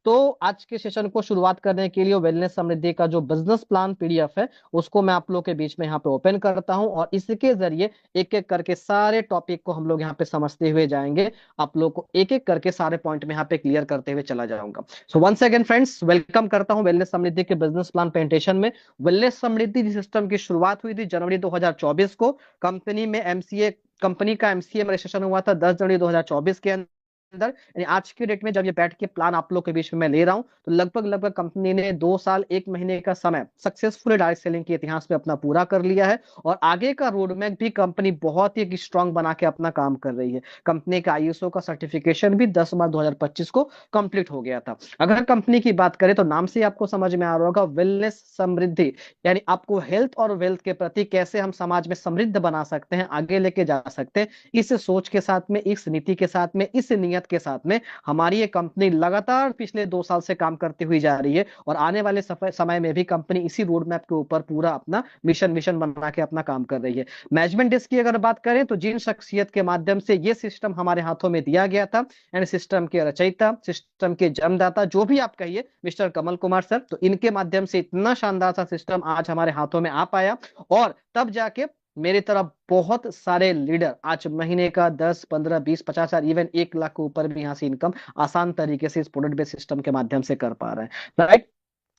तो आज के सेशन को शुरुआत करने के लिए वेलनेस समृद्धि का जो बिजनेस प्लान पीडीएफ है उसको मैं आप लोग के बीच में यहाँ पे ओपन करता हूँ, और इसके जरिए एक एक करके सारे टॉपिक को हम लोग यहाँ पे समझते हुए जाएंगे। आप लोग को एक एक करके सारे पॉइंट में यहाँ पे क्लियर करते हुए चला जाऊंगा। So once again friends, welcome करता हूँ वेलनेस समृद्धि के बिजनेस प्लान प्रेजेंटेशन में। वेलनेस समृद्धि सिस्टम की शुरुआत हुई थी जनवरी 2024 को। कंपनी में एमसीए कंपनी का एमसीए में रजिस्ट्रेशन हुआ था 10 जनवरी 2024 के अंदर। यानी आज की डेट में जब ये बैठ के प्लान आप लोग के बीच में मैं ले रहा हूं, तो लगभग लगभग कंपनी ने 2 साल 1 महीने का समय सक्सेसफुली डायरेक्ट सेलिंग के इतिहास में अपना पूरा कर लिया है। और आगे का रोड मैप भी कंपनी बहुत ही स्ट्रांग बना के अपना काम कर रही है। कंपनी का आईएसओ का सर्टिफिकेशन भी 10 मार्च 2025 को कंप्लीट हो गया था। अगर कंपनी की बात करें तो नाम से आपको समझ में आ रहा होगा, वेलनेस समृद्धि, यानी आपको हेल्थ और वेल्थ के प्रति कैसे हम समाज में समृद्ध बना सकते हैं, आगे लेके जा सकते हैं, इस सोच के साथ में, इस नीति के साथ में, इस नियत के साथ में हमारी ये कंपनी लगातार पिछले 2 साल से काम करती हुई जा रही है। और आने वाले समय में भी कंपनी इसी रोड मैप के ऊपर पूरा अपना मिशन मिशन बना के अपना काम कर रही है। मैनेजमेंट डेस्क की अगर बात करें तो जिन शख्सियत के माध्यम से ये सिस्टम हमारे हाथों में दिया गया था, यानी सिस्टम के रचयिता, सिस्टम के जन्मदाता, जो भी आप कहिए, मिस्टर कमल कुमार सर, तो इनके माध्यम से इतना शानदार सा सिस्टम आज हमारे हाथों में आ पाया। और तब जाके मेरी तरफ बहुत सारे लीडर आज महीने का 10, 15, 20, 50 हजार, इवन 1 लाख के ऊपर भी यहाँ से इनकम आसान तरीके से इस प्रोडक्ट बेस्ड सिस्टम के माध्यम से कर पा रहे हैं, राइट।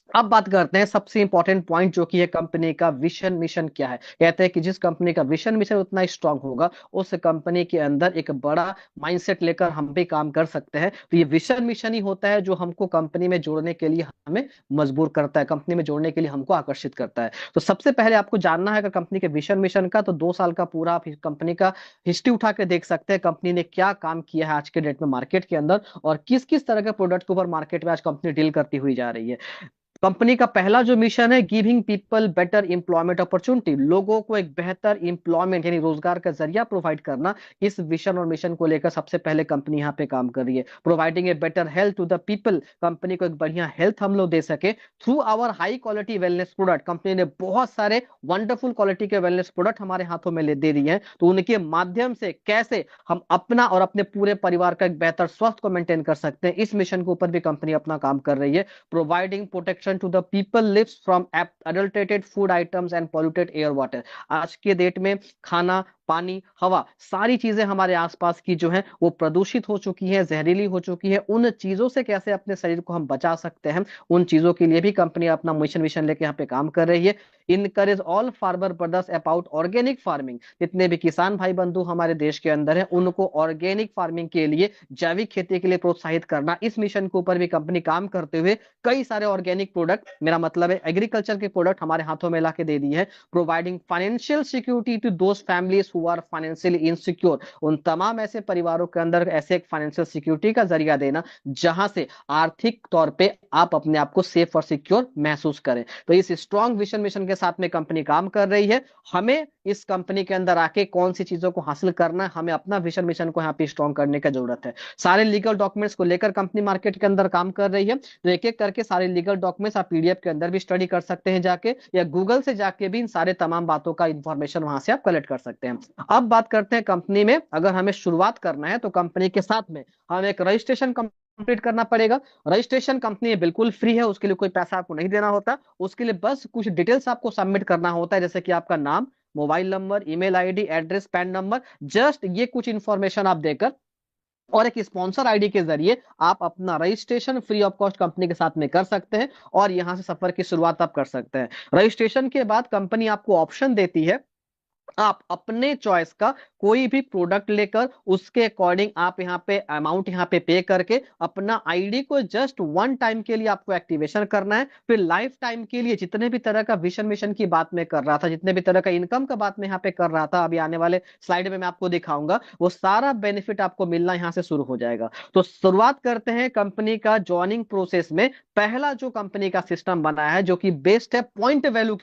अब बात करते हैं सबसे इंपॉर्टेंट पॉइंट, जो कि है कंपनी का विशन मिशन क्या है। कहते हैं कि जिस कंपनी का विशन मिशन उतना स्ट्रांग होगा, उस कंपनी के अंदर एक बड़ा माइंडसेट लेकर हम भी काम कर सकते हैं। तो ये विशन मिशन ही होता है जो हमको कंपनी में जोड़ने के लिए हमें मजबूर करता है, कंपनी में जोड़ने के लिए हमको आकर्षित करता है। तो सबसे पहले आपको जानना है अगर कंपनी के विशन मिशन का, तो 2 साल का पूरा आप कंपनी का हिस्ट्री उठा के देख सकते हैं, कंपनी ने क्या काम किया है आज के डेट में मार्केट के अंदर, और किस किस तरह के प्रोडक्ट के ऊपर मार्केट में आज कंपनी डील करती हुई जा रही है। कंपनी का पहला जो मिशन है, giving people better employment opportunity, लोगों को एक बेहतर एम्प्लॉयमेंट यानी रोजगार का जरिया प्रोवाइड करना। इस विजन और मिशन को लेकर सबसे पहले कंपनी यहाँ पे काम कर रही है। Providing a better health to the people, company को एक बढ़िया हेल्थ हम लोग दे सके through our high quality wellness product. Company ने बहुत सारे वंडरफुल क्वालिटी के वेलनेस प्रोडक्ट हमारे हाथों में ले दे दिए हैं, तो उनके माध्यम से कैसे हम अपना और अपने पूरे परिवार का एक बेहतर स्वास्थ्य को मेंटेन कर सकते हैं, इस मिशन के ऊपर भी कंपनी अपना काम कर रही है। Providing protection to the people lives from adulterated food items and polluted air water। आज के डेट में खाना, पानी, हवा, सारी चीजें हमारे आसपास की जो है वो प्रदूषित हो चुकी है, जहरीली हो चुकी है। उन चीजों से कैसे अपने शरीर को हम बचा सकते हैं, उन चीजों के लिए भी कंपनी अपना मिशन विशन लेके यहाँ पे काम कर रही है। Encourage all farmer brothers about organic farming, जितने भी किसान भाई बंधु हमारे देश के अंदर है, उनको ऑर्गेनिक फार्मिंग के लिए, जैविक खेती के लिए प्रोत्साहित करना। इस मिशन के ऊपर भी कंपनी काम करते हुए कई सारे ऑर्गेनिक प्रोडक्ट, मेरा मतलब है एग्रीकल्चर के प्रोडक्ट, हमारे हाथों में ला के दे दी है। Providing financial security to those families who are financially insecure, उन तमाम ऐसे परिवारों के अंदर ऐसे एक फाइनेंशियल सिक्योरिटी का जरिया देना जहां से आर्थिक तौर पे आप अपने आप को सेफ और सिक्योर महसूस करें। तो इस स्ट्रॉन्ग विजन मिशन के साथ में कंपनी काम कर रही है। हमें इस कंपनी के अंदर आके कौन सी चीजों को हासिल करना है, हमें अपना विजन मिशन को यहाँ पे स्ट्रॉन्ग करने की जरूरत है। सारे लीगल डॉक्यूमेंट्स को लेकर कंपनी मार्केट के अंदर काम कर रही है। तो एक एक करके सारे लीगल डॉक्यूमेंट्स आप पीडीएफ के अंदर भी स्टडी कर सकते हैं जाके, या गूगल से जाके भी इन सारे तमाम बातों का इंफॉर्मेशन वहां से आप कलेक्ट कर सकते हैं। अब बात करते हैं कंपनी में अगर हमें शुरुआत करना है, तो कंपनी के साथ में हमें एक रजिस्ट्रेशन कंप्लीट करना पड़ेगा। रजिस्ट्रेशन कंपनी बिल्कुल फ्री है, उसके लिए कोई पैसा आपको नहीं देना होता। उसके लिए बस कुछ डिटेल्स आपको सबमिट करना होता है, जैसे कि आपका नाम, mobile number, email ID, address, pan number, just ये कुछ इंफॉर्मेशन आप देकर और एक स्पॉन्सर आईडी के जरिए आप अपना registration free of cost company के साथ में कर सकते हैं, और यहां से सफर की शुरुआत आप कर सकते हैं। रजिस्ट्रेशन के बाद कंपनी आपको ऑप्शन देती है, आप अपने चॉइस का कोई भी प्रोडक्ट लेकर उसके अकॉर्डिंग आप यहाँ पे अमाउंट यहाँ पे करके अपना आईडी को जस्ट वन टाइम के लिए आपको एक्टिवेशन करना है। फिर लाइफ टाइम के लिए जितने भी तरह का विजन मिशन की बात में कर रहा था, जितने भी तरह का इनकम का बात में यहाँ पे कर रहा था, अभी आने वाले स्लाइड में मैं आपको दिखाऊंगा, वो सारा बेनिफिट आपको मिलना यहाँ से शुरू हो जाएगा। तो शुरुआत करते हैं कंपनी का ज्वाइनिंग प्रोसेस में। पहला जो कंपनी का सिस्टम बनाया है, जो कि बेस्ड है पॉइंट वैल्यू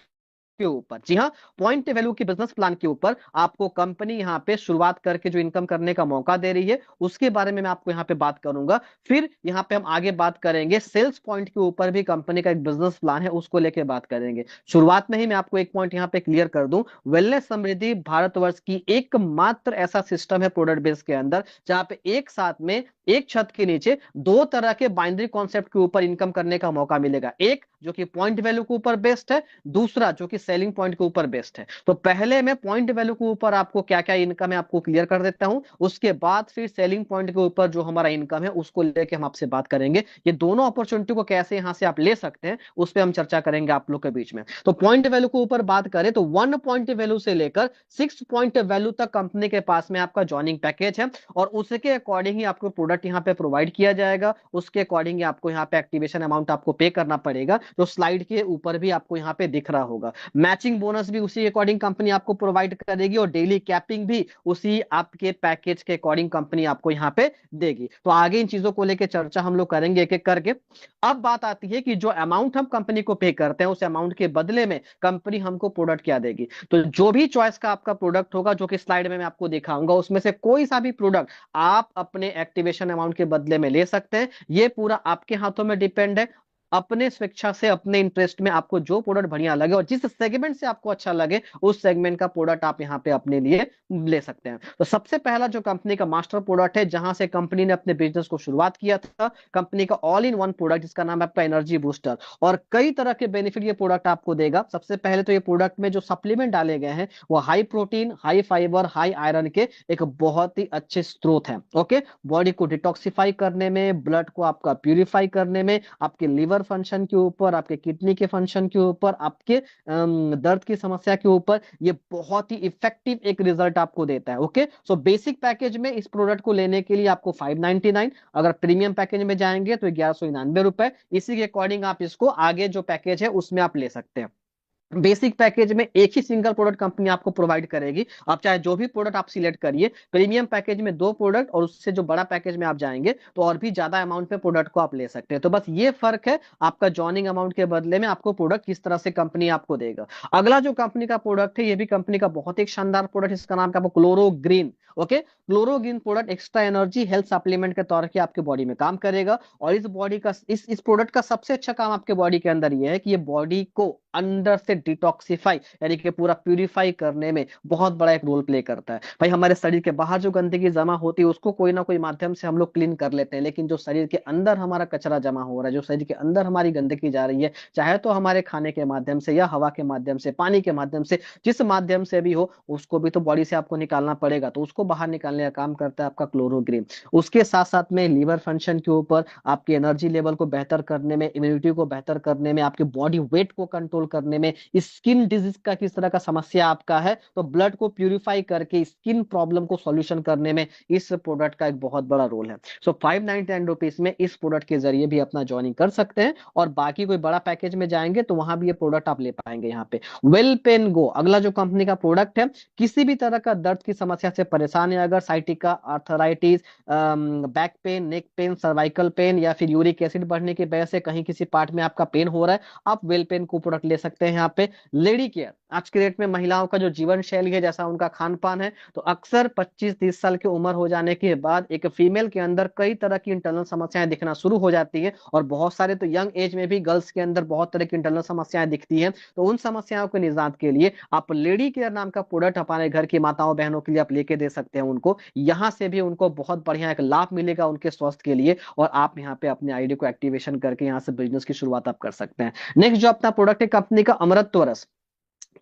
के ऊपर, जी हाँ, पॉइंट वैल्यू की बिजनेस प्लान के ऊपर आपको कंपनी यहाँ पे शुरुआत करके जो इनकम करने का मौका दे रही है उसके बारे में मैं आपको यहाँ पे बात करूंगा। फिर यहाँ पे हम आगे बात करेंगे सेल्स पॉइंट के ऊपर भी कंपनी का एक बिजनेस प्लान है, उसको लेके बात करेंगे। शुरुआत में ही मैं आपको एक पॉइंट यहाँ पे क्लियर कर दूं, वेलनेस समृद्धि भारतवर्ष की एकमात्र ऐसा सिस्टम है प्रोडक्ट बेस के अंदर जहां पे एक साथ में एक छत के नीचे दो तरह के बाइनरी कॉन्सेप्ट के ऊपर इनकम करने का मौका मिलेगा। एक जो कि पॉइंट वैल्यू के ऊपर बेस्ड है, दूसरा जो कि सेलिंग पॉइंट के ऊपर बेस्ड है। तो पहले मैं पॉइंट वैल्यू के ऊपर आपको क्या क्या इनकम है आपको क्लियर कर देता हूं, उसके बाद फिर सेलिंग पॉइंट के ऊपर जो हमारा इनकम है उसको लेके हम आपसे बात करेंगे। ये दोनों अपॉर्चुनिटी को कैसे यहां से आप ले सकते हैं उस पर हम चर्चा करेंगे आप लोग के बीच में। तो पॉइंट वैल्यू के ऊपर बात करें तो 1 पॉइंट वैल्यू से लेकर 6 पॉइंट वैल्यू तक कंपनी के पास में आपका ज्वाइनिंग पैकेज है और उसके अकॉर्डिंग ही आपको प्रोडक्ट यहाँ पे प्रोवाइड किया जाएगा, उसके अकॉर्डिंग आपको यहाँ पे एक्टिवेशन अमाउंट आपको पे करना पड़ेगा जो स्लाइड के ऊपर भी आपको यहाँ पे दिख रहा होगा। मैचिंग बोनस भी उसी अकॉर्डिंग कंपनी आपको प्रोवाइड करेगी और डेली कैपिंग भी उसी आपके पैकेज के अकॉर्डिंग कंपनी आपको यहाँ पे देगी। तो आगे इन चीजों को लेकर चर्चा हम लोग करेंगे एक एक करके। अब बात आती है कि जो अमाउंट हम कंपनी को पे करते हैं उस अमाउंट के बदले में कंपनी हमको प्रोडक्ट क्या देगी। तो जो भी चॉइस का आपका प्रोडक्ट होगा जो कि स्लाइड में मैं आपको दिखाऊंगा उसमें से कोई सा भी प्रोडक्ट आप अपने एक्टिवेशन अमाउंट के बदले में ले सकते हैं। ये पूरा आपके हाथों में डिपेंड है, अपने स्वेच्छा से अपने इंटरेस्ट में आपको जो प्रोडक्ट बढ़िया लगे और जिस सेगमेंट से आपको अच्छा लगे उस सेगमेंट का प्रोडक्ट आप यहाँ पे अपने लिए ले सकते हैं। तो सबसे पहला जो कंपनी का मास्टर प्रोडक्ट है जहां से कंपनी ने अपने बिजनेस को शुरुआत किया था, कंपनी का ऑल इन वन प्रोडक्ट जिसका नाम है आपका एनर्जी बूस्टर, और कई तरह के बेनिफिट ये प्रोडक्ट आपको देगा। सबसे पहले तो ये प्रोडक्ट में जो सप्लीमेंट डाले गए हैं वो high protein, high fibre, high iron के एक बहुत ही अच्छे स्रोत हैं। ओके, बॉडी को डिटॉक्सिफाई करने में, ब्लड को आपका प्यूरिफाई करने में, आपके लिवर फंक्शन के ऊपर, आपके किडनी के फंक्शन के ऊपर, आपके दर्द की समस्या के ऊपर ये बहुत ही इफेक्टिव एक रिजल्ट आपको देता है। ओके, सो बेसिक पैकेज में इस प्रोडक्ट को लेने के लिए आपको 599, अगर प्रीमियम पैकेज में जाएंगे तो 1199 रुपए। इसी के अकॉर्डिंग आप इसको आगे जो पैकेज है उसमें आप ले सकते हैं। बेसिक पैकेज में एक ही सिंगल प्रोडक्ट कंपनी आपको प्रोवाइड करेगी, आप चाहे जो भी प्रोडक्ट आप सिलेक्ट करिए। प्रीमियम पैकेज में 2 प्रोडक्ट और उससे जो बड़ा पैकेज में आप जाएंगे तो और भी ज्यादा अमाउंट पे प्रोडक्ट को आप ले सकते हैं। तो बस ये फर्क है आपका जॉइनिंग अमाउंट के बदले में आपको प्रोडक्ट किस तरह से कंपनी आपको देगा। अगला जो कंपनी का प्रोडक्ट है ये भी कंपनी का बहुत ही शानदार प्रोडक्ट, इसका नाम क्या, chloro green. Okay, chloro green product extra energy health supplement के तौर पे आपके बॉडी में काम करेगा और इस बॉडी का इस प्रोडक्ट का सबसे अच्छा काम आपके बॉडी के अंदर ये है कि ये बॉडी को अंदर से डिटॉक्सिफाई यानी कि पूरा प्यूरिफाई करने में बहुत बड़ा एक रोल प्ले करता है। भाई हमारे शरीर के बाहर जो गंदगी जमा होती है उसको कोई ना कोई माध्यम से हम लोग क्लीन कर लेते हैं, लेकिन जो शरीर के अंदर हमारा कचरा जमा हो रहा है, जो शरीर के अंदर हमारी गंदगी जा रही है, चाहे तो हमारे खाने के माध्यम से या हवा के माध्यम से, पानी के माध्यम से, जिस माध्यम से भी हो उसको भी तो बॉडी से आपको निकालना पड़ेगा। तो उसको बाहर निकालने का काम करता है आपका क्लोरोग्रीन। उसके साथ साथ में लीवर फंक्शन के ऊपर, आपकी एनर्जी लेवल को बेहतर करने में, इम्यूनिटी को बेहतर करने में, आपके बॉडी वेट को कंट्रोल करने में, स्किन डिजीज का किस तरह का समस्या आपका है तो ब्लड को प्यूरिफाई करके स्किन प्रॉब्लम को सॉल्यूशन करने में इस प्रोडक्ट का एक बहुत बड़ा रोल है। सो 599 रुपीज में इस प्रोडक्ट के जरिए भी अपना ज्वाइनिंग कर सकते हैं और बाकी कोई बड़ा पैकेज में जाएंगे तो वहां भी ये प्रोडक्ट आप ले पाएंगे। यहाँ पे वेल पेन गो अगला जो कंपनी का प्रोडक्ट है, किसी भी तरह का दर्द की समस्या से परेशान है, अगर sciatica, arthritis, back pain, neck pain, cervical pain या फिर यूरिक एसिड बढ़ने की वजह से कहीं किसी पार्ट में आपका पेन हो रहा है, आप वेल पेन को प्रोडक्ट ले सकते हैं। यहाँ पे लेडी केयर, आज के डेट में महिलाओं का जो जीवन शैली है, जैसा उनका खान पान है, तो अक्सर 25-30 साल की उम्र हो जाने के बाद एक फीमेल के अंदर कई तरह की इंटरनल समस्याएं दिखना शुरू हो जाती है और बहुत सारे तो यंग एज में भी गर्ल्स के अंदर बहुत तरह की इंटरनल समस्याएं दिखती हैं। तो उन समस्याओं के निजात के लिए आप लेडी केयर नाम का प्रोडक्ट अपने घर की माताओं बहनों के लिए आप लेके दे सकते हैं उनको। यहाँ से भी उनको बहुत बढ़िया एक लाभ मिलेगा उनके स्वास्थ्य के लिए और आप यहाँ पे अपने आईडी को एक्टिवेशन करके यहाँ से बिजनेस की शुरुआत आप कर सकते हैं। नेक्स्ट जो अपना प्रोडक्ट है कंपनी का अमृतत्व रस,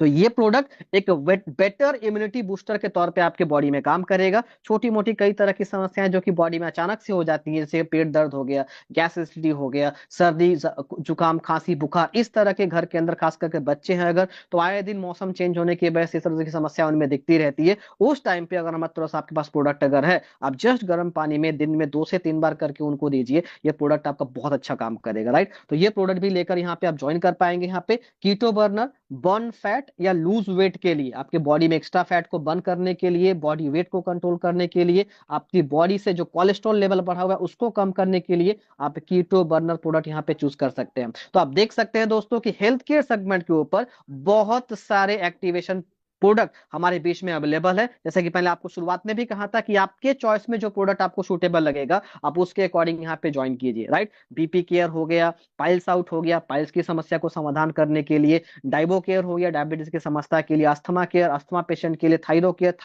तो ये प्रोडक्ट एक बेटर इम्यूनिटी बूस्टर के तौर पे आपके बॉडी में काम करेगा। छोटी मोटी कई तरह की समस्याएं जो कि बॉडी में अचानक से हो जाती है, जैसे पेट दर्द हो गया, गैस एसिडिटी हो गया, सर्दी, जुकाम, खांसी, बुखार, इस तरह के घर के अंदर खास करके बच्चे हैं अगर, तो आए दिन मौसम चेंज होने की वजह से इस तरह की समस्या उनमें दिखती रहती है। उस टाइम पे अगर हम थोड़ा सा आपके पास प्रोडक्ट अगर है, आप जस्ट गर्म पानी में दिन में 2 से 3 बार करके उनको दीजिए, ये प्रोडक्ट आपका बहुत अच्छा काम करेगा। राइट, तो ये प्रोडक्ट भी लेकर यहाँ पे आप ज्वाइन कर पाएंगे। यहाँ पे कीटो बर्नर, बर्न फैट, फैट या लूज वेट के लिए, आपके बॉडी में एक्स्ट्रा फैट को बर्न करने के लिए, बॉडी वेट को कंट्रोल करने के लिए, आपकी बॉडी से जो कोलेस्ट्रॉल लेवल बढ़ा हुआ है उसको कम करने के लिए आप कीटो बर्नर प्रोडक्ट यहाँ पे चूज कर सकते हैं। तो आप देख सकते हैं दोस्तों कि हेल्थ केयर सेगमेंट के ऊपर बहुत सारे एक्टिवेशन प्रोडक्ट हमारे बीच में अवेलेबल है। जैसे कि पहले आपको शुरुआत में भी कहा था कि आपके चॉइस में जो प्रोडक्ट आपको सूटेबल लगेगा आप उसके अकॉर्डिंग यहाँ पे ज्वाइन कीजिए, राइट। बीपी केयर हो गया, पाइल्स आउट हो गया, पाइल्स की समस्या को समाधान करने के लिए, डाइबो केयर हो गया, डायबिटीज की समस्या के लिए, अस्थमा केयर अस्थमा पेशेंट के लिए, थायरो केयर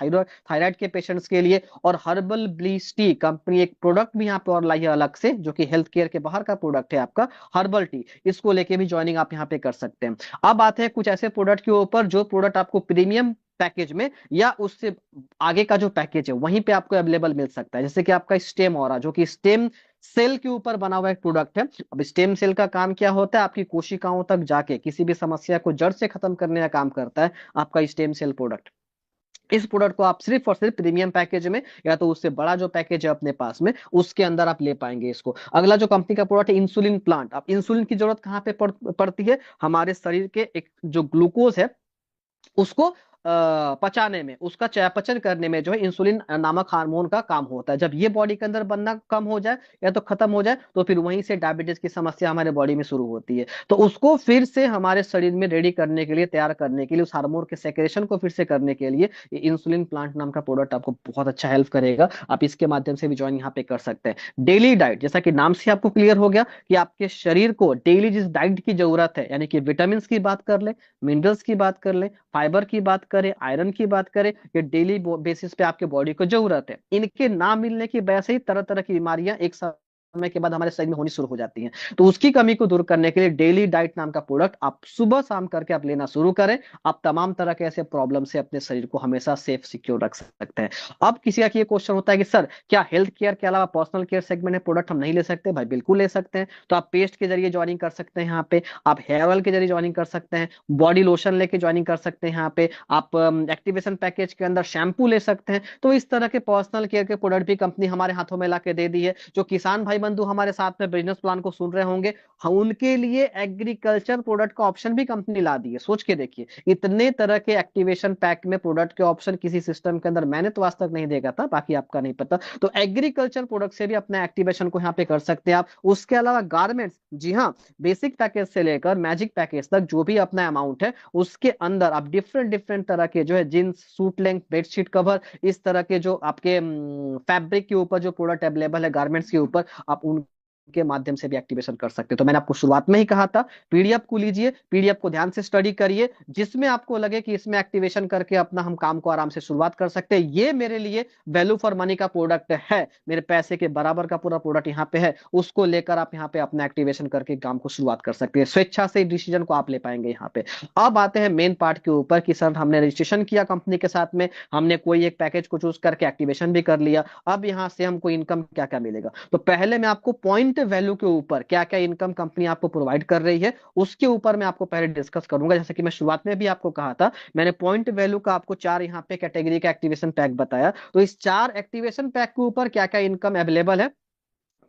थायराइड के पेशेंट्स के लिए, और हर्बल ब्लीच टी कंपनी एक प्रोडक्ट भी यहाँ पे और लाई है अलग से, जो कि हेल्थ केयर के बाहर का प्रोडक्ट है आपका हर्बल टी, इसको लेके भी ज्वाइनिंग आप यहाँ पे कर सकते हैं। अब आते हैं कुछ ऐसे प्रोडक्ट के ऊपर जो प्रोडक्ट आपको प्रीमियम पैकेज में या उससे आगे का जो पैकेज है वहीं पे आपको अवेलेबल मिल सकता है। जैसे कि आपका स्टेम ऑरा, जो कि स्टेम सेल के ऊपर बना हुआ एक प्रोडक्ट है। अब स्टेम सेल का काम क्या होता है, आपकी कोशिकाओं तक जाके किसी भी समस्या को जड़ से खत्म करने का काम करता है आपका स्टेम सेल प्रोडक्ट। इस प्रोडक्ट को आप सिर्फ और सिर्फ प्रीमियम पैकेज में या तो उससे बड़ा जो पैकेज है अपने पास में उसके अंदर आप ले पाएंगे इसको। अगला जो कंपनी का प्रोडक्ट है इंसुलिन प्लांट। अब इंसुलिन की जरूरत कहाँ पे पड़ती है, हमारे शरीर के एक जो ग्लूकोज है उसको पचाने में, उसका चयापचय करने में जो है इंसुलिन नामक हार्मोन का काम होता है। जब ये बॉडी के अंदर बनना कम हो जाए या तो खत्म हो जाए तो फिर वहीं से डायबिटीज की समस्या हमारे बॉडी में शुरू होती है। तो उसको फिर से हमारे शरीर में रेडी करने के लिए, तैयार करने के लिए, उस हार्मोन के सेक्रेशन को फिर से करने के लिए ये इंसुलिन प्लांट नाम का प्रोडक्ट आपको बहुत अच्छा हेल्प करेगा। आप इसके माध्यम से भी ज्वाइन यहाँ पे कर सकते हैं। डेली डाइट, जैसा कि नाम से आपको क्लियर हो गया कि आपके शरीर को डेली जिस डाइट की जरूरत है, यानी कि विटामिन की बात कर ले, मिनरल्स की बात कर ले, फाइबर की बात करें, आयरन की बात करें, ये डेली बेसिस पे आपके बॉडी को जरूरत है। इनके ना मिलने की वजह से ही तरह तरह की बीमारियां एक समय के बाद हमारे शरीर में होनी शुरू हो जाती हैं। तो उसकी कमी को दूर करने के लिए डेली डाइट नाम का प्रोडक्ट आप सुबह शाम करके आप लेना शुरू करें। आप तमाम तरह के ऐसे प्रॉब्लम से अपने शरीर को हमेशा सेफ सिक्योर रख सकते हैं। अब किसी का ये क्वेश्चन होता है कि सर क्या हेल्थ केयर के अलावा पर्सनल केयर सेगमेंट में प्रोडक्ट हम नहीं ले सकते? भाई बिल्कुल ले सकते हैं। तो आप पेस्ट के जरिए ज्वाइनिंग कर सकते हैं यहाँ पे, आप हेयर ऑयल के जरिए ज्वाइनिंग कर सकते हैं, बॉडी लोशन लेके ज्वाइनिंग कर सकते हैं यहाँ पे, आप एक्टिवेशन पैकेज के अंदर शैम्पू ले सकते हैं। तो इस तरह के पर्सनल केयर के प्रोडक्ट भी कंपनी हमारे हाथों में ला के दे दी है। जो किसान भाई बंधु हमारे साथ में बिजनेस प्लान को सुन रहे होंगे, हम उनके लिए एग्रीकल्चर प्रोडक्ट का ऑप्शन भी कंपनी ला दी है। सोच के देखिए, इतने तरह के एक्टिवेशन पैक में प्रोडक्ट के ऑप्शन किसी सिस्टम के अंदर मैंने तो आज तक नहीं देखा था, बाकी आपका नहीं पता। तो एग्रीकल्चर प्रोडक्ट से भी अपना एक्टिवेशन को यहाँ पे कर सकते हैं आप। उसके अलावा गारमेंट्स, जी हाँ, बेसिक पैकेज से लेकर मैजिक पैकेज तक जो भी अपना अमाउंट है उसके अंदर आप डिफरेंट डिफरेंट तरह के जो है jeans, suit length, bedsheet cover, इस तरह के जो आपके फैब्रिक के ऊपर जो प्रोडक्ट अवेलेबल है गारमेंट्स के ऊपर, आप उन के माध्यम से भी एक्टिवेशन कर सकते हैं। तो मैंने आपको शुरुआत में ही कहा था पीडीएफ को लीजिए, पीडीएफ को ध्यान से स्टडी करिए, जिसमें आपको लगे कि इसमें एक्टिवेशन करके अपना हम काम को आराम से शुरुआत कर सकते हैं। ये मेरे लिए वैल्यू फॉर मनी का प्रोडक्ट है, मेरे पैसे के बराबर का पूरा प्रोडक्ट यहाँ पे है, उसको लेकर आप यहाँ पे अपना एक्टिवेशन करके काम को शुरुआत कर सकते हैं। स्वेच्छा से डिसीजन को आप ले पाएंगे यहाँ पे। अब आते हैं मेन पार्ट के ऊपर कि सर हमने रजिस्ट्रेशन किया कंपनी के साथ में, हमने कोई एक पैकेज को चूज करके एक्टिवेशन भी कर लिया, अब यहाँ से हमको इनकम क्या क्या मिलेगा। तो पहले मैं आपको पॉइंट वैल्यू के ऊपर क्या क्या इनकम कंपनी आपको प्रोवाइड कर रही है उसके ऊपर मैं आपको पहले डिस्कस करूंगा। जैसे कि मैं शुरुआत में भी आपको कहा था, मैंने पॉइंट वैल्यू का आपको 4 यहाँ पे कैटेगरी का एक्टिवेशन पैक बताया। तो इस 4 एक्टिवेशन पैक के ऊपर क्या क्या इनकम अवेलेबल है,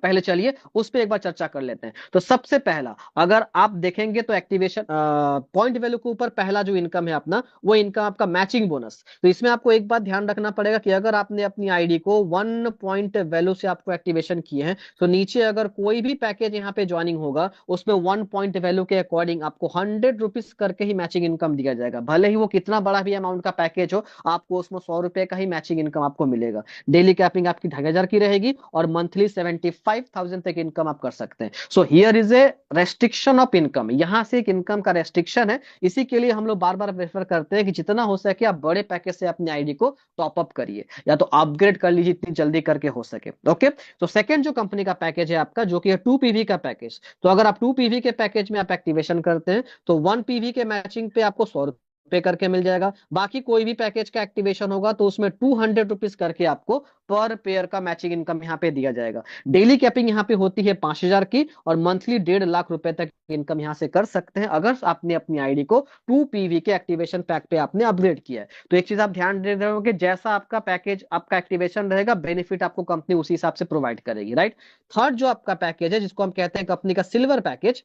पहले चलिए उस पर एक बार चर्चा कर लेते हैं। तो सबसे पहला अगर आप देखेंगे तो एक्टिवेशन पॉइंट वैल्यू के ऊपर पहला जो इनकम है अपना, वो इनकम आपका मैचिंग बोनस। तो इसमें आपको एक बात ध्यान रखना पड़ेगा कि अगर आपने अपनी आईडी को 1 पॉइंट वैल्यू से आपको एक्टिवेशन किए हैं तो नीचे अगर कोई भी पैकेज यहाँ पे ज्वाइनिंग होगा उसमें 1 पॉइंट वैल्यू के अकॉर्डिंग आपको 100 रुपीज करके ही मैचिंग इनकम दिया जाएगा। भले ही वो कितना बड़ा भी अमाउंट का पैकेज हो, आपको उसमें 100 रुपए का ही मैचिंग इनकम आपको मिलेगा। डेली कैपिंग आपकी 2500 की रहेगी और मंथली 75,000 तक इनकम आप कर सकते हैं। So here is a restriction of income, यहां से एक इनकम का रेस्ट्रिक्शन है। इसी के लिए हम लोग बार बार प्रेफर करते हैं कि जितना हो सके आप बड़े पैकेज से अपनी आईडी को टॉप अप करिए या तो अपग्रेड कर लीजिए जितनी जल्दी करके हो सके। ओके, तो सेकंड जो कंपनी का पैकेज है आपका, जो कि है 2 PV का पैकेज। तो अगर आप 2 PV के पैकेज में आप एक्टिवेशन करते हैं तो 1 PV के मैचिंग पे आपको 100 रुपए करके मिल जाएगा। बाकी कोई भी पैकेज का एक्टिवेशन होगा तो उसमें 200 रुपीज करके आपको पर पेयर का मैचिंग इनकम यहाँ पे दिया जाएगा। डेली कैपिंग यहाँ पे होती है 5,000 की और मंथली 1.5 लाख रुपए तक इनकम यहाँ से कर सकते हैं अगर आपने अपनी आईडी को 2 PV के एक्टिवेशन पैक पे आपने अपग्रेड किया है। तो एक चीज आप ध्यान दे रहे हो कि जैसा आपका पैकेज, आपका एक्टिवेशन रहेगा, बेनिफिट आपको कंपनी उसी हिसाब से प्रोवाइड करेगी, राइट। थर्ड जो आपका पैकेज है जिसको हम कहते हैं कंपनी का सिल्वर पैकेज,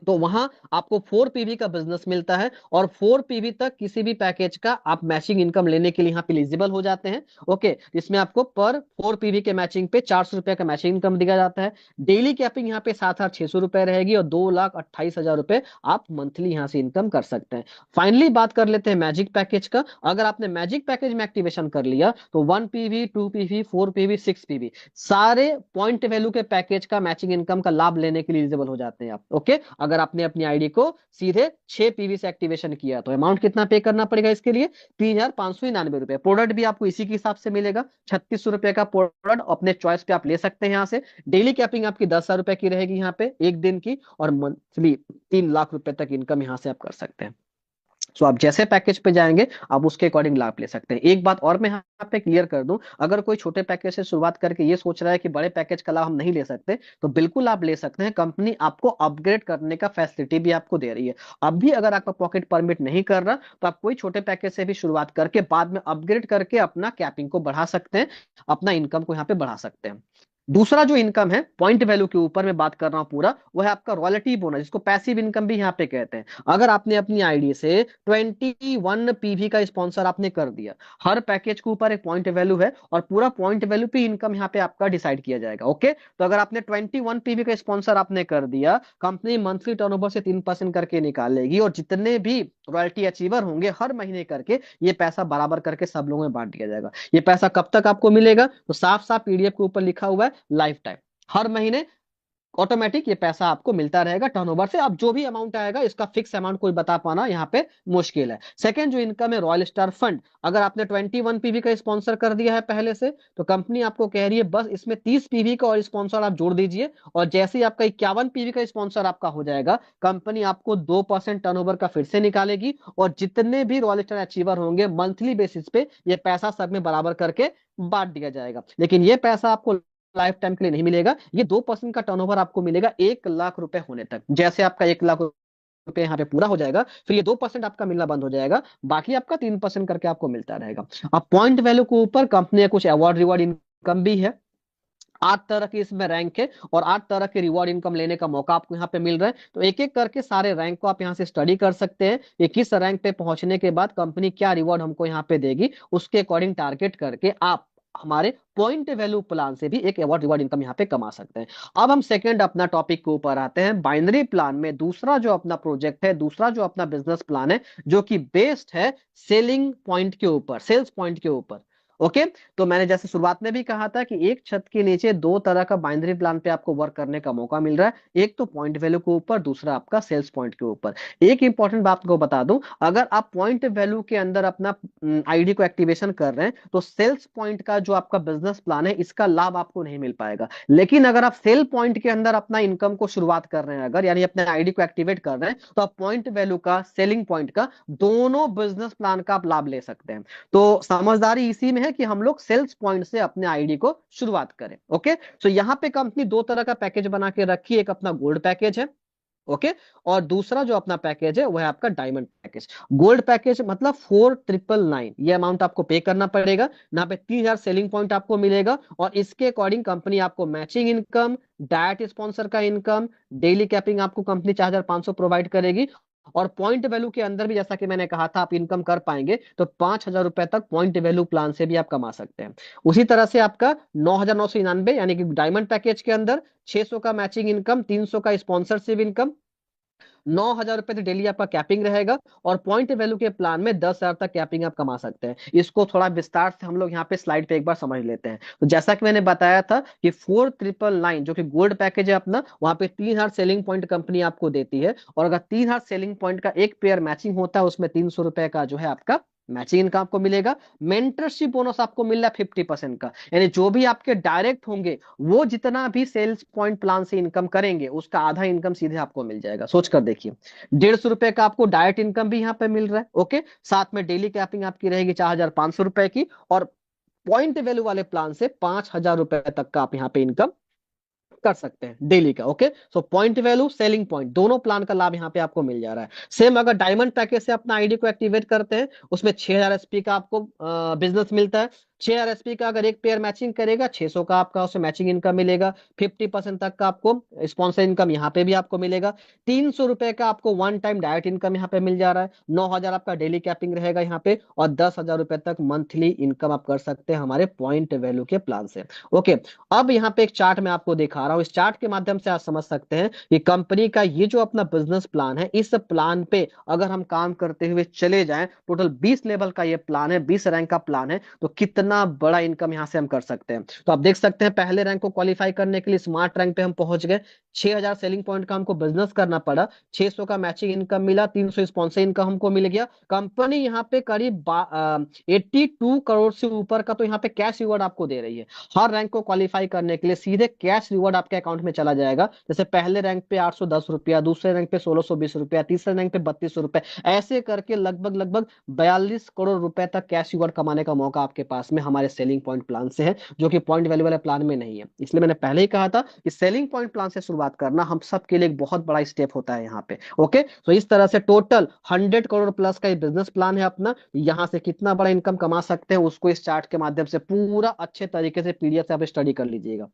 तो वहां आपको 4 पीवी का बिजनेस मिलता है, और 4 पीवी तक किसी भी पैकेज का आप मैचिंग इनकम लेने के लिए यहाँ पे एलिजिबल हो जाते हैं। ओके, इसमें आपको पर 4 पीवी के मैचिंग पे 400 रुपए का मैचिंग इनकम दिया जाता है। डेली कैपिंग यहाँ पे 7,600 रुपए रहेगी, और 2,28,000 रुपए आप मंथली यहाँ से इनकम कर सकते हैं। फाइनली बात कर लेते हैं मैजिक पैकेज का। अगर आपने मैजिक पैकेज में एक्टिवेशन कर लिया तो 1 पीवी, 2 पीवी, 4 पीवी, 6 पीवी सारे पॉइंट वैल्यू के पैकेज का मैचिंग इनकम का लाभ लेने के लिए एलिजिबल हो जाते हैं आप। ओके, अगर आपने अपनी आईडी को सीधे 6 पीवी से एक्टिवेशन किया तो अमाउंट कितना पे करना पड़ेगा इसके लिए? 3,599 रुपए। प्रोडक्ट भी आपको इसी के हिसाब से मिलेगा, 3,600 रुपए का प्रोडक्ट अपने चॉइस पे आप ले सकते हैं यहाँ से। डेली कैपिंग आपकी 10,000 रुपए की रहेगी यहाँ पे एक दिन की, और मंथली 3 लाख रुपए तक इनकम यहाँ से आप कर सकते हैं। सो आप जैसे पैकेज पे जाएंगे आप उसके अकॉर्डिंग लाभ ले सकते हैं। एक बात और मैं यहाँ पे क्लियर कर दूं, अगर कोई छोटे पैकेज से शुरुआत करके ये सोच रहा है कि बड़े पैकेज का लाभ हम नहीं ले सकते, तो बिल्कुल आप ले सकते हैं। कंपनी आपको अपग्रेड करने का फैसिलिटी भी आपको दे रही है। अब भी अगर आपका पॉकेट परमिट नहीं कर रहा तो आप कोई छोटे पैकेज से भी शुरुआत करके बाद में अपग्रेड करके अपना कैपिंग को बढ़ा सकते हैं, अपना इनकम को यहाँ पे बढ़ा सकते हैं। दूसरा जो इनकम है पॉइंट वैल्यू के ऊपर मैं बात कर रहा हूं पूरा, वो है आपका रॉयल्टी बोनस, जिसको पैसिव इनकम भी यहाँ पे कहते हैं। अगर आपने अपनी आईडी से 21 पीवी का स्पॉन्सर आपने कर दिया, हर पैकेज के ऊपर एक पॉइंट वैल्यू है, और पूरा पॉइंट वैल्यू पे इनकम यहाँ पे आपका डिसाइड किया जाएगा। ओके, तो अगर आपने 21 पीवी का स्पॉन्सर आपने कर दिया, कंपनी मंथली टर्नओवर से 3% करके निकालेगी, और जितने भी रॉयल्टी अचीवर होंगे हर महीने करके ये पैसा बराबर करके सब लोगों में बांट दिया जाएगा। ये पैसा कब तक आपको मिलेगा? तो साफ साफ पीडीएफ के ऊपर लिखा हुआ है, लाइफ टाइम, हर महीने ऑटोमेटिक ये पैसा आपको मिलता रहेगा टर्नओवर से। अब जो भी अमाउंट आएगा इसका फिक्स अमाउंट कोई बता पाना यहाँ पे मुश्किल है। सेकंड जो इनकम है रॉयल स्टार फंड, अगर आपने 21 पीवी का स्पॉन्सर कर दिया है पहले से, तो कंपनी आपको कह रही है बस इसमें 30 पीवी का और स्पॉन्सर आप जोड़ दीजिए, और जैसे ही आपका 51 पीवी का स्पॉन्सर आपका हो जाएगा, कंपनी आपको 2% टर्नओवर का फिर से निकालेगी, और जितने भी रॉयल स्टार अचीवर होंगे मंथली बेसिस पे ये पैसा सब में बराबर करके बांट दिया जाएगा। लेकिन ये पैसा आपको लाइफ टाइम के लिए नहीं मिलेगा, ये 2% का टर्नओवर आपको मिलेगा 1 लाख रुपए होने तक। जैसे आपका 1 लाख रुपए यहाँ पे पूरा हो जाएगा, फिर ये 2% आपका मिलना बंद हो जाएगा, बाकी आपका 3% करके आपको मिलता रहेगा। अब पॉइंट वैल्यू के ऊपर कंपनी कुछ अवार्ड रिवॉर्ड इनकम भी है। 8 तरह की इसमें रैंक है, और 8 तरह के रिवॉर्ड इनकम लेने का मौका आपको यहाँ पे मिल रहा है। तो एक एक करके सारे रैंक को आप यहाँ से स्टडी कर सकते हैं कि किस रैंक पे पहुंचने के बाद कंपनी क्या रिवॉर्ड हमको यहाँ पे देगी, उसके अकॉर्डिंग टारगेट करके आप हमारे पॉइंट वैल्यू प्लान से भी एक अवार्ड रिवॉर्ड इनकम यहाँ पे कमा सकते हैं। अब हम सेकंड अपना टॉपिक के ऊपर आते हैं। बाइनरी प्लान में दूसरा जो अपना प्रोजेक्ट है, दूसरा जो अपना बिजनेस प्लान है, जो कि बेस्ड है सेलिंग पॉइंट के ऊपर, सेल्स पॉइंट के ऊपर। ओके, तो मैंने जैसे शुरुआत में भी कहा था कि एक छत के नीचे 2 तरह का बाइनरी प्लान पे आपको वर्क करने का मौका मिल रहा है, एक तो पॉइंट वैल्यू के ऊपर, दूसरा आपका सेल्स पॉइंट के ऊपर। एक इंपॉर्टेंट बात को बता दूं, अगर आप पॉइंट वैल्यू के अंदर अपना आईडी को एक्टिवेशन कर रहे हैं तो सेल्स पॉइंट का जो आपका बिजनेस प्लान है इसका लाभ आपको नहीं मिल पाएगा। लेकिन अगर आप सेल पॉइंट के अंदर अपना इनकम को शुरुआत कर रहे हैं, अगर यानी अपने आईडी को एक्टिवेट कर रहे हैं, तो आप पॉइंट वैल्यू का, सेलिंग पॉइंट का, दोनों बिजनेस प्लान का आप लाभ ले सकते हैं। तो समझदारी इसी में है कि हम लोग सेल्स पॉइंट से अपने आईडी को शुरुआत करें। ओके, तो यहां पे कंपनी 2 तरह का पैकेज बना के रखी है, एक अपना गोल्ड पैकेज है, ओके, और दूसरा जो अपना पैकेज है वो है आपका डायमंड पैकेज। गोल्ड पैकेज मतलब 4,999 ये अमाउंट आपको पे करना पड़ेगा। यहाँ पे 3,000 सेलिंग पॉइंट आपको मिलेगा, और इसके अकॉर्डिंग कंपनी आपको मैचिंग इनकम, डायट स्पॉन्सर का इनकम, डेली कैपिंग आपको कंपनी 4,500 प्रोवाइड करेगी, और पॉइंट वैल्यू के अंदर भी जैसा कि मैंने कहा था आप इनकम कर पाएंगे तो 5,000 रुपए तक पॉइंट वैल्यू प्लान से भी आप कमा सकते हैं। उसी तरह से आपका 9,999 यानी कि डायमंड पैकेज के अंदर 600 का मैचिंग इनकम, 300 का स्पॉन्सरशिप इनकम, 9,000 रुपए तो डेली आपका कैपिंग रहेगा, और पॉइंट वैल्यू के प्लान में 10,000 तक कैपिंग आप कमा सकते हैं। इसको थोड़ा विस्तार से हम लोग यहाँ पे स्लाइड पे एक बार समझ लेते हैं। तो जैसा कि मैंने बताया था कि 4,999 जो कि गोल्ड पैकेज है अपना, वहां पे 3,000 सेलिंग पॉइंट कंपनी आपको देती है, और अगर 3,000 सेलिंग पॉइंट का एक पेयर मैचिंग होता है उसमें 300 रुपए का जो है आपका मैचिंग इनकम आपको मिलेगा। मेंटरशिप बोनस आपको मिल रहा है 50% का, यानी जो भी आपके डायरेक्ट होंगे वो जितना भी सेल्स पॉइंट प्लान से इनकम करेंगे उसका आधा इनकम सीधे आपको मिल जाएगा। सोच कर देखिए, 150 रुपए का आपको डायरेक्ट इनकम भी यहाँ पे मिल रहा है। ओके, साथ में डेली कैपिंग आपकी रहेगी 4,500 रुपए की, और पॉइंट वैल्यू वाले प्लान से 5,000 रुपए तक का आप यहाँ पे इनकम कर सकते हैं डेली का। Okay, so point value, selling point, दोनों प्लान का लाभ यहाँ पे आपको मिल जा रहा है। सेम अगर डायमंड पैकेज से अपना आईडी को एक्टिवेट करते हैं उसमें 6,000 एसपी का आपको बिजनेस मिलता है, 6 RSP का अगर एक पेयर मैचिंग करेगा 600 का आपका उससे मैचिंग इनकम मिलेगा। 50% तक का आपको स्पॉन्सर इनकम यहाँ पे भी आपको मिलेगा। 300 रुपए का आपको वन टाइम डायरेक्ट इनकम यहाँ पे मिल जा रहा है। 9,000 आपका डेली कैपिंग रहेगा यहाँ पे, और 10,000 रुपए तक मंथली इनकम आप कर सकते हैं हमारे पॉइंट वैल्यू के प्लान से। ओके, अब यहाँ पे एक चार्ट मैं आपको दिखा रहा हूँ। इस चार्ट के माध्यम से आप समझ सकते हैं कि कंपनी का ये जो अपना बिजनेस प्लान है, इस प्लान पे अगर हम काम करते हुए चले जाएं, टोटल 20 लेवल का ये प्लान है, 20 रैंक का प्लान है, तो कितना बड़ा इनकम यहां से हम कर सकते हैं। तो आप देख सकते हैं पहले रैंक को क्वालिफाई करने के लिए स्मार्ट रैंक पे हम पहुंच गए। 6,000 सेलिंग पॉइंट का हमको बिजनेस करना पड़ा, 600 का मैचिंग इनकम मिला, 300 स्पॉन्सर इनकम हमको मिल गया। कंपनी यहाँ पे करीब 82 करोड़ से ऊपर का तो यहाँ पे कैश रिवॉर्ड आपको दे रही है। हर रैंक को क्वालिफाई करने के लिए सीधे कैश रिवॉर्ड आपके अकाउंट में चला जाएगा। जैसे पहले रैंक पे 810 रुपया, दूसरे रैंक पे 1620 रुपया, तीसरे रैंक पे 32 रुपए, ऐसे करके लगभग लगभग 42 करोड़ रुपए तक कैश रिवॉर्ड कमाने का मौका आपके पास में हमारे सेलिंग पॉइंट प्लान से है, जो कि पॉइंट वैल्यू वाले प्लान में नहीं है। इसलिए मैंने पहले ही कहा था कि सेलिंग पॉइंट प्लान से शुरुआत करना हम सबके लिए एक बहुत बड़ा स्टेप होता है यहाँ पे। ओके, तो इस तरह से टोटल 100 करोड़ प्लस का बिजनेस प्लान है अपना। यहाँ से कितना बड़ा इनकम कमा सकते हैं उसको इस चार्ट के माध्यम से पूरा अच्छे तरीके से पीडीएफ से आप स्टडी कर लीजिएगा।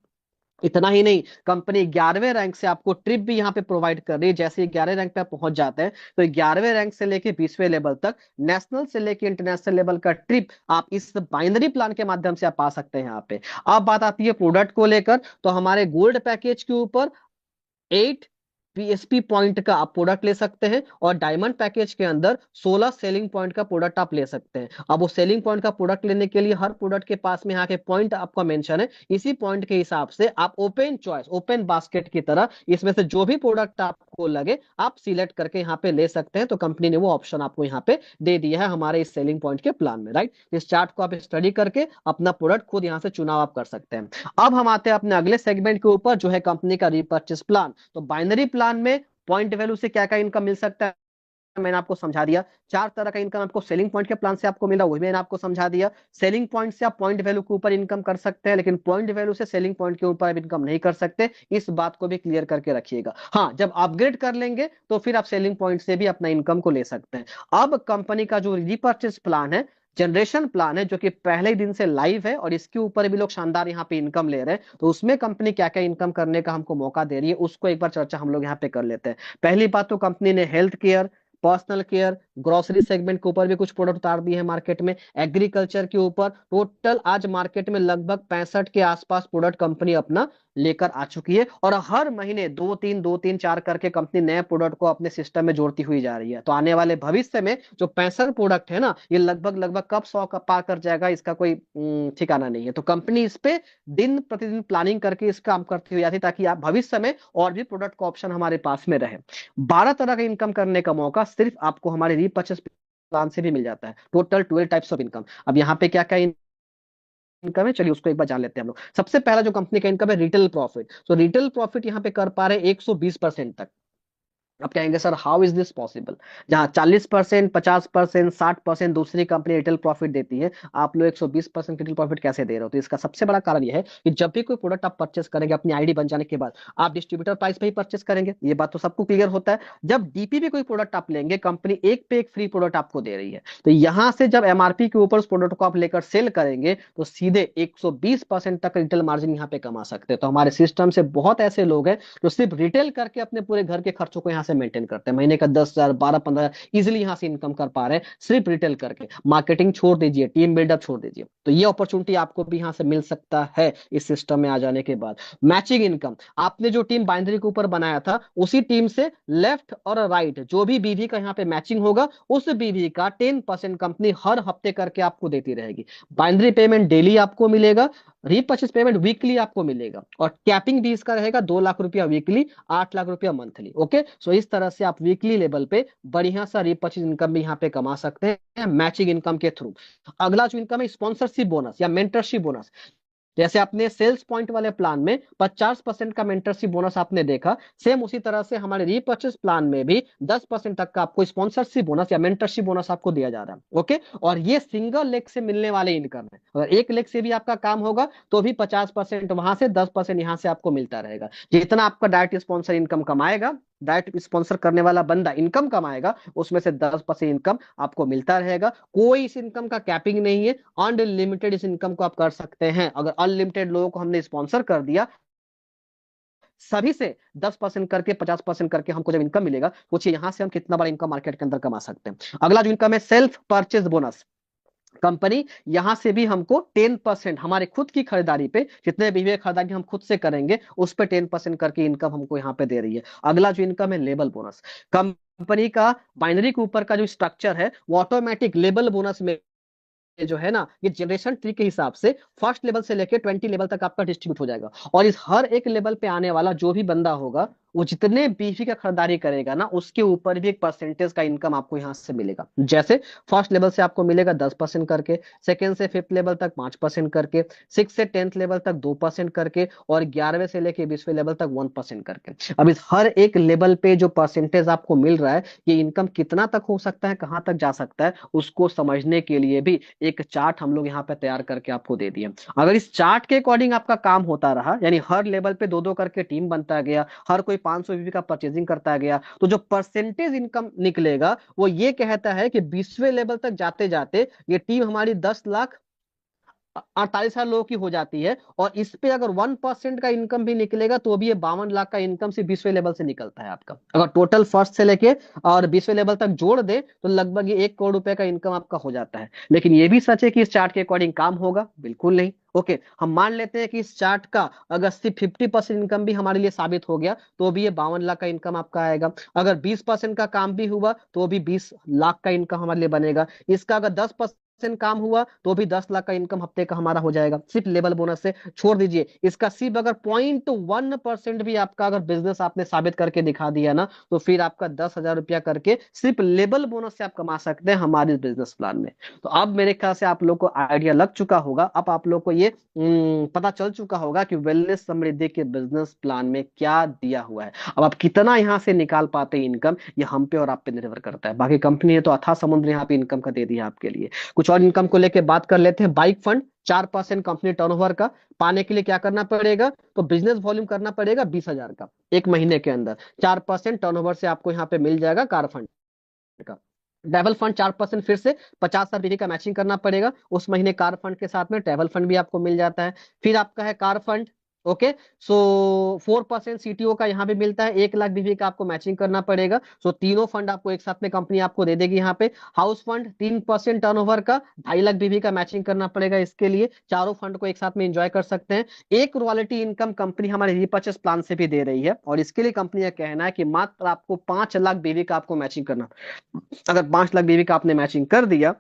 इतना ही नहीं, कंपनी 11वें रैंक से आपको ट्रिप भी यहाँ पे प्रोवाइड कर रही है। जैसे ही 11वें रैंक पे आप पहुंच जाते हैं, तो 11वें रैंक से लेके 20वें लेवल तक नेशनल से लेके इंटरनेशनल लेवल का ट्रिप आप इस बाइनरी प्लान के माध्यम से आप पा सकते हैं यहाँ पे। अब बात आती है प्रोडक्ट को लेकर, तो हमारे गोल्ड पैकेज के ऊपर 8 PSP पॉइंट का आप प्रोडक्ट ले सकते हैं, और डायमंड पैकेज के अंदर 16 सेलिंग पॉइंट का प्रोडक्ट आप ले सकते हैं। अब वो सेलिंग पॉइंट का प्रोडक्ट लेने के लिए हर प्रोडक्ट के पास में यहाँ के पॉइंट आपका मेंशन है। इसी पॉइंट के हिसाब से आप ओपन चॉइस, ओपन बास्केट की तरह इसमें से जो भी प्रोडक्ट आपको लगे आप सिलेक्ट करके यहाँ पे ले सकते हैं। तो कंपनी ने वो ऑप्शन आपको यहाँ पे दे दिया है हमारे इस सेलिंग पॉइंट के प्लान में, राइट। इस चार्ट को आप स्टडी करके अपना प्रोडक्ट खुद यहाँ से चुनाव आप कर सकते हैं। अब हम आते हैं अपने अगले सेगमेंट के ऊपर, जो है कंपनी का रिपर्चेस प्लान। तो बाइनरी प्लान में पॉइंट वैल्यू से क्या क्या इनकम मिल सकता है मैंने आपको समझा दिया। 4 तरह का इनकम आपको सेलिंग पॉइंट के प्लान से आपको मिला, वही मैंने आपको समझा दिया। सेलिंग पॉइंट से आप पॉइंट वैल्यू के ऊपर इनकम कर सकते हैं, लेकिन पॉइंट वैल्यू से सेलिंग पॉइंट के ऊपर आप इनकम नहीं कर सकते। इस बात को भी क्लियर करके रखिएगा। हाँ, जब अपग्रेड कर लेंगे तो फिर आप सेलिंग पॉइंट से भी अपना इनकम को ले सकते हैं। अब कंपनी का जो रिपर्चेस प्लान है, जनरेशन प्लान है, जो कि पहले ही दिन से लाइव है और इसके ऊपर भी लोग शानदार यहाँ पे इनकम ले रहे हैं, तो उसमें कंपनी क्या क्या इनकम करने का हमको मौका दे रही है उसको एक बार चर्चा हम लोग यहाँ पे कर लेते हैं। पहली बात तो कंपनी ने health care, personal care, grocery segment के ऊपर भी कुछ प्रोडक्ट उतार दिए हैं मार्केट में। एग्रीकल्चर के ऊपर टोटल आज मार्केट में लगभग 65 के आसपास प्रोडक्ट कंपनी अपना लेकर आ चुकी है, और हर महीने 2-3 4 करके कंपनी नए प्रोडक्ट को अपने सिस्टम में जोड़ती हुई जा रही है। तो आने वाले भविष्य में जो 65 प्रोडक्ट है ना, ये लगभग लगभग कब 100 का पार कर जाएगा इसका कोई ठिकाना नहीं है। तो कंपनी इस पे दिन प्रतिदिन प्लानिंग करके इस काम करती हुई आती है, ताकि आप भविष्य में और भी प्रोडक्ट का ऑप्शन हमारे पास में रहे। 12 तरह का इनकम करने का मौका सिर्फ आपको हमारे रीपर्चेस प्लान से भी मिल जाता है। Total 12 types of income. अब यहाँ पे क्या क्या इनकम है, चलिए उसको एक बार जान लेते हैं हम लोग। सबसे पहला जो कंपनी का इनकम है, रिटेल प्रॉफिट। तो रिटेल प्रॉफिट यहाँ पे कर पा रहे 120% तक। आप कहेंगे sir how is this possible, जहां 40%, 50%, 60% दूसरी कंपनी रिटेल प्रॉफिट देती है, आप लोग 120% रिटेल प्रॉफिट कैसे दे रहे हो? तो इसका सबसे बड़ा कारण यह है कि जब भी कोई प्रोडक्ट आप परचेस करेंगे अपनी आईडी बन जाने के बाद, आप डिस्ट्रीब्यूटर प्राइस पे ही परचेस करेंगे, ये बात तो सबको क्लियर होता है। जब डीपी पे कोई प्रोडक्ट आप लेंगे, कंपनी एक पे एक फ्री प्रोडक्ट आपको दे रही है, तो यहां से जब एमआरपी के ऊपर उस प्रोडक्ट को आप लेकर सेल करेंगे, तो सीधे 120% तक रिटेल मार्जिन यहाँ पे कमा सकते हैं। तो हमारे सिस्टम से बहुत ऐसे लोग हैं जो सिर्फ रिटेल करके अपने पूरे घर के खर्चों को यहाँ से मेंटेन करते हैं। महीने का 10,000, 12-15,000 इजिली यहाँ से इनकम कर पा रहे हैं सिर्फ रिटेल करके। मार्केटिंग छोड़ दीजिए, टीम बिल्डअप छोड़ दीजिए, तो ये अपॉर्चुनिटी आपको भी यहाँ से मिल सकता है इस सिस्टम में आ जाने के बाद। मैचिंग इनकम, आपने जो टीम बाइनरी के ऊपर बनाया था, उसी टीम से लेफ्ट और राइट जो भी बीवी का यहाँ पे मैचिंग होगा, उस बीवी का 10% कंपनी हर हफ्ते करके आपको देती रहेगी। बाइनरी पेमेंट डेली आपको मिलेगा, रीपर्चेस पेमेंट वीकली आपको मिलेगा, और कैपिंग भी इसका रहेगा 2 लाख रुपया वीकली, 8 लाख रुपया मंथली। ओके, सो इस तरह से आप वीकली लेवल पे बढ़िया सा रीपर्चेस इनकम भी यहाँ पे कमा सकते हैं मैचिंग इनकम के थ्रू। अगला जो इनकम है, स्पॉन्सरशिप बोनस या मेंटरशिप बोनस। जैसे आपने सेल्स पॉइंट वाले प्लान में 50% का मेंटरशिप बोनस आपने देखा, सेम उसी तरह से हमारे रीपर्चेस प्लान में भी 10% तक का आपको स्पॉन्सरशिप बोनस या मेंटरशिप बोनस आपको दिया जा रहा है। ओके, और ये सिंगल लेग से मिलने वाले इनकम है। अगर एक लेग से भी आपका काम होगा तो भी 50% वहां से, 10% यहाँ से आपको मिलता रहेगा। जितना आपका डायरेक्ट स्पॉन्सर इनकम कमाएगा, डायरेक्ट स्पॉन्सर करने वाला बंदा इनकम कमाएगा, उसमें से 10% इनकम आपको मिलता रहेगा। कोई इस इनकम का कैपिंग नहीं है, अनलिमिटेड इस इनकम को आप कर सकते हैं। अगर अनलिमिटेड लोगों को हमने स्पॉन्सर कर दिया, सभी से 10% करके 50% करके हमको जब इनकम मिलेगा, सोचिए यहां से हम कितना बड़ा इनकम मार्केट के अंदर कमा सकते हैं। अगला जो इनकम है सेल्फ परचेज बोनस। कंपनी यहां से भी हमको 10% हमारे खुद की खरीदारी पे, जितने भी वे खरीदारी हम खुद से करेंगे उस पे 10% करके इनकम हमको यहाँ पे दे रही है। अगला जो इनकम है लेबल बोनस। कंपनी का बाइनरी के ऊपर का जो स्ट्रक्चर है वो ऑटोमेटिक लेबल बोनस में जो है ना, ये जनरेशन ट्री के हिसाब से फर्स्ट लेवल से लेके 20 लेवल तक आपका डिस्ट्रीब्यूट हो जाएगा। और इस हर एक लेवल पे आने वाला जो भी बंदा होगा, वो जितने बीवी का खरीदारी करेगा ना, उसके ऊपर भी एक परसेंटेज का इनकम आपको यहाँ से मिलेगा। जैसे फर्स्ट लेवल से आपको मिलेगा 10% करके, सेकेंड से फिफ्थ लेवल तक 5% करके, सिक्स से 10th लेवल तक 2% करके, और 11वें से लेके 20वें लेवल तक 1% करके। अब इस हर एक लेवल पे जो परसेंटेज आपको मिल रहा है, ये इनकम कितना तक हो सकता है, कहाँ तक जा सकता है, उसको समझने के लिए भी एक चार्ट हम लोग यहाँ पे तैयार करके आपको दे दिए। अगर इस चार्ट के अकॉर्डिंग आपका काम होता रहा, यानी हर लेवल पे दो दो करके टीम बनता गया, हर कोई 500 बीबी का परचेजिंग करता गया, तो जो परसेंटेज इनकम निकलेगा वो ये कहता है कि 20वें लेवल तक जाते जाते ये टीम हमारी 10 लाख 48,000 लोगों की हो जाती है। और इस पे अगर 1% का इनकम भी निकलेगा तो भी ये 52 लाख का इनकम सिर्फ 20वें लेवल से निकलता है आपका। अगर टोटल फर्स्ट से लेके और 20वें लेवल तक जोड़ दे तो लगभग ये 1 करोड़ रुपए का इनकम आपका हो जाता है। लेकिन ये भी सच है कि इस चार्ट के अकॉर्डिंग काम होगा, बिल्कुल नहीं। ओके, हम मान लेते हैं कि इस चार्ट का अगर सिर्फ 50% इनकम भी हमारे लिए साबित हो गया तो भी ये 52 लाख का इनकम आपका आएगा। अगर 20% का काम भी हुआ तो भी 20 लाख का इनकम हमारे लिए बनेगा। इसका अगर 10% काम हुआ तो भी 10 लाख का इनकम हफ्ते का हमारा हो जाएगा, सिर्फ लेबल बोनस से। छोड़ दीजिए इसका, सिर्फ अगर 0.1% भी आपका अगर बिजनेस आपने साबित करके दिखा दिया ना, तो फिर आपका 10,000 रुपया करके सिर्फ लेबल बोनस से आप कमा सकते हैं हमारे बिजनेस प्लान में। तो अब मेरे ख्याल से आप लोग को आइडिया लग चुका होगा, अब आप लोग को ये पता चल चुका होगा कि वेलनेस समृद्धि के बिजनेस प्लान में क्या दिया हुआ है। अब आप कितना यहाँ से निकाल पाते हैं इनकम, ये हम पे और आप पे निर्भर करता है। बाकी कंपनी ने तो अथाह समुद्र यहाँ पे इनकम का दे दिया आपके लिए। कुछ और इनकम को लेके बात कर लेते हैं। बाइक फंड 4% कंपनी टर्नओवर का पाने के लिए क्या करना पड़ेगा, तो बिजनेस वॉल्यूम करना पड़ेगा 20,000 का एक महीने के अंदर। 4% टर्नओवर से आपको यहाँ पे मिल जाएगा कार फंड का। ट्रैवल फंड 4% फिर से 50,000 बीवी का मैचिंग करना पड़ेगा उस महीने। कार फंड के साथ में ट्रैवल फंड भी आपको मिल जाता है। फिर आपका है कार फंड। ओके, सो 4% सीटीओ का यहाँ पे मिलता है, 1 लाख बीवी का आपको मैचिंग करना पड़ेगा। सो तीनों फंड आपको एक साथ में कंपनी आपको दे देगी यहाँ पे। हाउस फंड 3% टर्नओवर का 2.5 लाख बीवी का मैचिंग करना पड़ेगा इसके लिए। चारों फंड को एक साथ में एंजॉय कर सकते हैं। एक रॉयल्टी इनकम कंपनी हमारे रिपर्चेस प्लान से भी दे रही है, और इसके लिए कंपनी का कहना है कि मात्र आपको 5 लाख बीवी का आपको मैचिंग करना। अगर 5 लाख बीवी का आपने मैचिंग कर दिया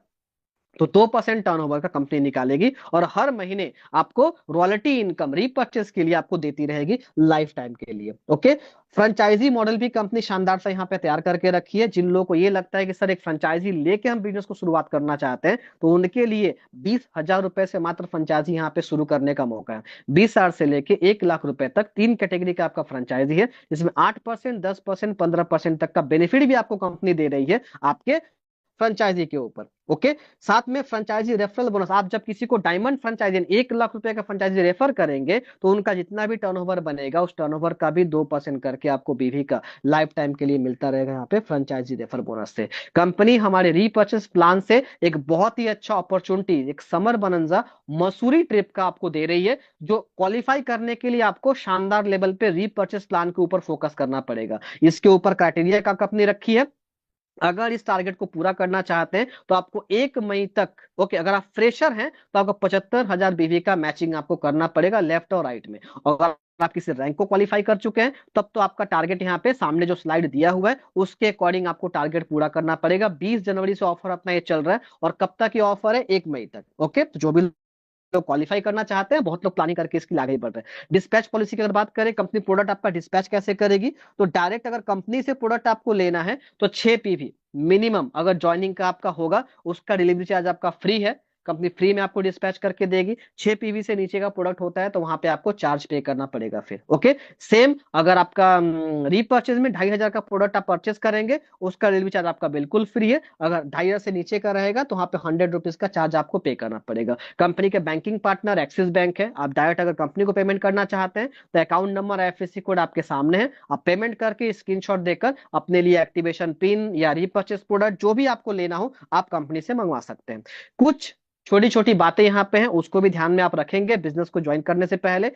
तो 2% टर्नओवर का कंपनी निकालेगी, और हर महीने आपको रॉयल्टी इनकम रीपर्चेस के लिए आपको देती रहेगी लाइफ टाइम के लिए। ओके, फ्रेंचाइजी मॉडल भी कंपनी शानदार सा यहाँ पे तैयार करके रखी है। जिन लोगों को ये लगता है कि सर एक फ्रेंचाइजी लेके हम बिजनेस को शुरुआत करना चाहते हैं, तो उनके लिए 20,000 रुपए से मात्र फ्रेंचाइजी यहाँ पे शुरू करने का मौका है। 20,000 से लेके 1 लाख रुपए तक 3 कैटेगरी का आपका फ्रेंचाइजी है, जिसमें 8%, 10%, 15% तक का बेनिफिट भी आपको कंपनी दे रही है आपके फ्रेंचाइजी के ऊपर। ओके, साथ में फ्रेंचाइजी रेफरल बोनस। आप जब किसी को डायमंड फ्रेंचाइजी 1 लाख रुपए का फ्रेंचाइजी रेफर करेंगे तो उनका जितना भी टर्नओवर बनेगा उस टर्नओवर का भी 2% करके आपको बीवी का लाइफ टाइम के लिए मिलता रहेगा यहाँ पे फ्रेंचाइजी रेफर बोनस से। कंपनी हमारे रीपर्चेस प्लान से एक बहुत ही अच्छा अपॉर्चुनिटी, एक समर बनंजा मसूरी ट्रिप का आपको दे रही है, जो क्वालिफाई करने के लिए आपको शानदार लेवल पे रीपर्चेस प्लान के ऊपर फोकस करना पड़ेगा। इसके ऊपर क्राइटेरिया का कंपनी रखी है। अगर इस टारगेट को पूरा करना चाहते हैं तो आपको 1 मई तक, ओके, अगर आप फ्रेशर हैं तो आपको 75,000 बीवी का मैचिंग आपको करना पड़ेगा लेफ्ट और राइट में। और अगर आप किसी रैंक को क्वालिफाई कर चुके हैं तब तो आपका टारगेट यहाँ पे सामने जो स्लाइड दिया हुआ है उसके अकॉर्डिंग आपको टारगेट पूरा करना पड़ेगा। 20 जनवरी से ऑफर अपना ये चल रहा है, और कब तक ये ऑफर है, 1 मई तक। ओके, तो जो भी लोग क्वालिफाई करना चाहते हैं, बहुत लोग प्लानिंग करके इसके लिए आगे बढ़ रहे हैं। डिस्पैच पॉलिसी की अगर बात करें, कंपनी प्रोडक्ट आपका डिस्पैच कैसे करेगी, तो डायरेक्ट अगर कंपनी से प्रोडक्ट आपको लेना है तो 6 पीवी मिनिमम अगर ज्वाइनिंग का आपका होगा, उसका डिलीवरी चार्ज आपका फ्री है। कंपनी फ्री में आपको डिस्पैच करके देगी। 6 पीवी से नीचे का प्रोडक्ट होता है तो वहां पे आपको चार्ज पे करना पड़ेगा फिर। ओके, सेम अगर आपका रीपर्चेज में 2,500 का प्रोडक्ट आप परचेस करेंगे, उसका डिलीवरी चार्ज आपका बिल्कुल फ्री है। अगर 2,500 से नीचे का रहेगा तो वहां पे 100 रुपीज का चार्ज आपको पे करना पड़ेगा। कंपनी के बैंकिंग पार्टनर एक्सिस बैंक है। आप डायरेक्ट अगर कंपनी को पेमेंट करना चाहते हैं तो अकाउंट नंबर, आईएफएससी कोड आपके सामने है, आप पेमेंट करके स्क्रीनशॉट देकर अपने लिए एक्टिवेशन पिन या रीपर्चेस प्रोडक्ट जो भी आपको लेना हो आप कंपनी से मंगवा सकते हैं। कुछ छोटी छोटी बातें यहाँ पे हैं, उसको भी ध्यान में आप रखेंगे बिजनेस को ज्वाइन करने से पहले।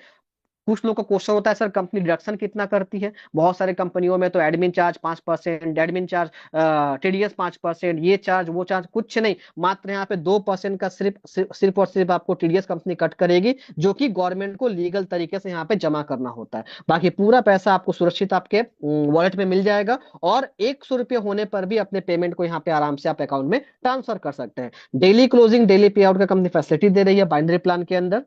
कुछ लोग का क्वेश्चन होता है सर कंपनी डिडक्शन कितना करती है। बहुत सारे कंपनियों में तो admin charge 5%, admin charge, TDS 5%, ये चार्ज वो चार्ज कुछ नहीं, मात्र यहाँ पे 2% का सिर्फ सिर्फ और सिर्फ आपको टीडीएस कंपनी कट करेगी, जो कि गवर्नमेंट को लीगल तरीके से यहाँ पे जमा करना होता है। बाकी पूरा पैसा आपको सुरक्षित आपके वॉलेट में मिल जाएगा, और 100 रुपये होने पर भी अपने पेमेंट को यहाँ पे आराम से आप अकाउंट में ट्रांसफर कर सकते हैं। डेली क्लोजिंग, डेली पे आउट का कंपनी फैसिलिटी दे रही है बाइनरी प्लान के अंदर।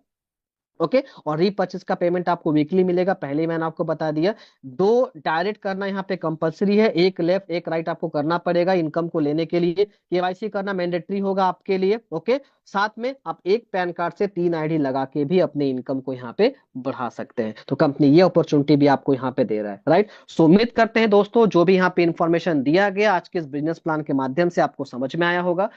ओके, और रीपर्चेस का पेमेंट आपको वीकली मिलेगा, पहले ही मैंने आपको बता दिया। दो डायरेक्ट करना यहाँ पे कंपलसरी है, एक लेफ्ट एक राइट आपको करना पड़ेगा इनकम को लेने के लिए। केवाईसी करना मैंडेटरी होगा आपके लिए। ओके, साथ में आप एक पैन कार्ड से 3 आईडी लगा के भी अपने इनकम को यहाँ पे बढ़ा सकते हैं। तो कंपनी ये अपॉर्चुनिटी भी आपको यहाँ पे दे रहा है, राइट। सो उम्मीद करते हैं दोस्तों जो भी यहाँ पे इंफॉर्मेशन दिया गया आज के इस बिजनेस प्लान के माध्यम से आपको समझ में आया होगा।